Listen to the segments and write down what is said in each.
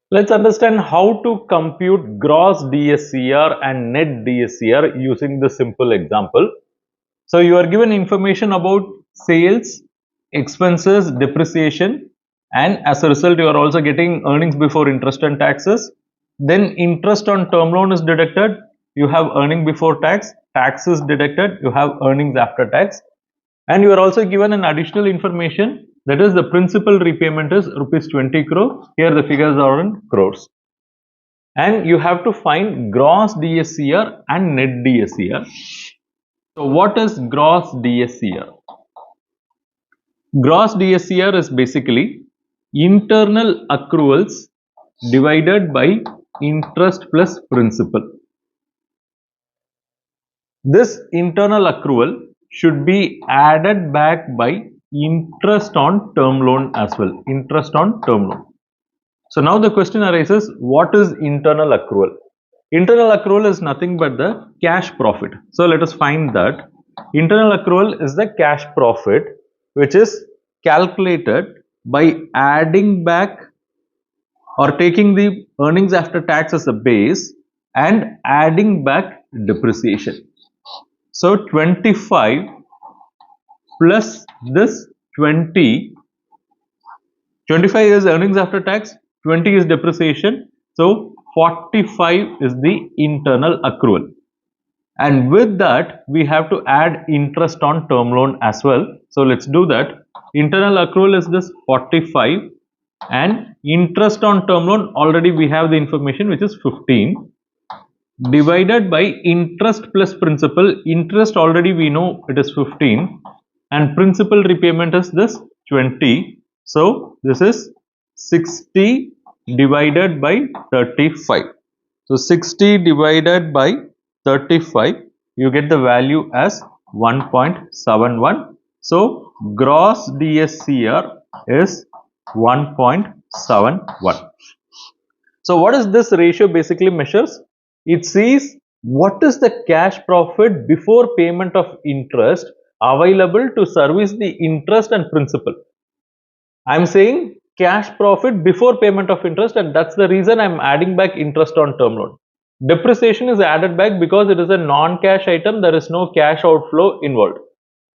Let's understand how to compute gross DSCR and net DSCR using the simple example. So you are given information about sales, expenses, depreciation, and as a result you are also getting earnings before interest and taxes. Then interest on term loan is deducted, you have earning before tax, tax is deducted, you have earnings after tax. And you are also given an additional information, that is the principal repayment is rupees 20 crore. Here the figures are in crores. And you have to find gross DSCR and net DSCR. So what is gross DSCR? Gross DSCR is basically internal accruals divided by interest plus principal. This internal accrual should be added back by interest on term loan as well. Interest on term loan. So now the question arises, what is internal accrual? Internal accrual is nothing but the cash profit. So let us find that. Internal accrual is the cash profit which is calculated by adding back or taking the earnings after tax as a base and adding back depreciation. So 25 plus this 20, 25 is earnings after tax, 20 is depreciation, so 45 is the internal accrual. And with that we have to add interest on term loan as well. So let's do that. Internal accrual is this 45 and interest on term loan, already we have the information, which is 15, divided by interest plus principal. Interest already we know it is 15 and principal repayment is this 20. So this is 60 divided by 35. So 60 divided by 35, you get the value as 1.71. So gross DSCR is 1.71. So what is this ratio basically measures? It sees what is the cash profit before payment of interest available to service the interest and principal. I am saying cash profit before payment of interest, and that's the reason I am adding back interest on term loan. Depreciation is added back because it is a non-cash item, there is no cash outflow involved.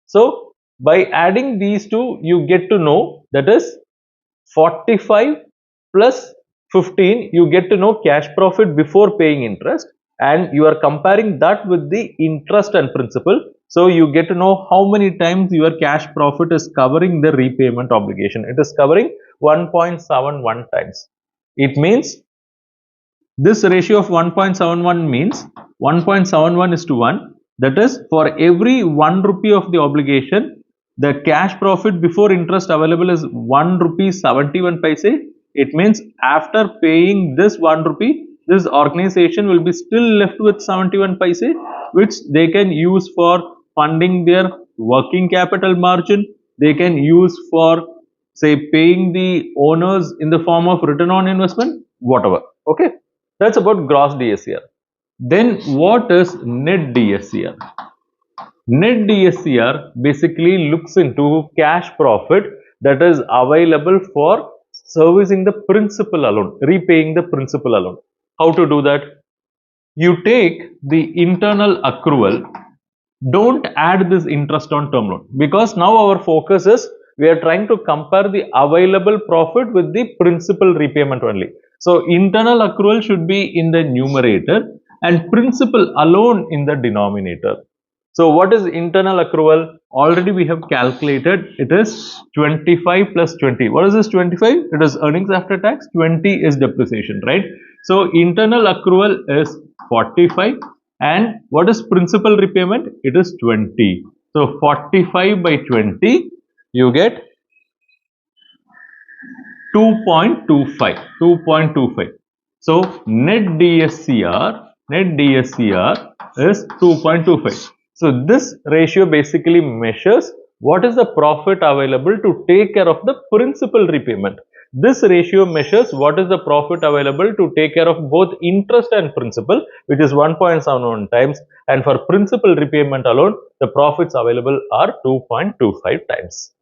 So by adding these two, you get to know, that is 45 plus 15, you get to know cash profit before paying interest, and you are comparing that with the interest and principal. So you get to know how many times your cash profit is covering the repayment obligation. It is covering 1.71 times. It means this ratio of 1.71 means 1.71 is to 1. That is, for every 1 rupee of the obligation, the cash profit before interest available is 1 rupee 71 paise. It means after paying this 1 rupee, this organization will be still left with 71 paise, which they can use for funding their working capital margin. They can use for, say, paying the owners in the form of return on investment, whatever. Okay, that's about gross DSCR. Then what is net DSCR? Net DSCR basically looks into cash profit that is available for servicing the principal alone, repaying the principal alone. How to do that? You take the internal accrual, don't add this interest on term loan, because now our focus is we are trying to compare the available profit with the principal repayment only. So internal accrual should be in the numerator and principal alone in the denominator. So what is internal accrual? Already we have calculated, it is 25 plus 20. What is this 25? It is earnings after tax, 20 is depreciation, right? So internal accrual is 45 and what is principal repayment? It is 20. So 45 by 20, you get 2.25. So net DSCR is 2.25. So this ratio basically measures what is the profit available to take care of the principal repayment. This ratio measures what is the profit available to take care of both interest and principal, which is 1.71 times, and for principal repayment alone, the profits available are 2.25 times.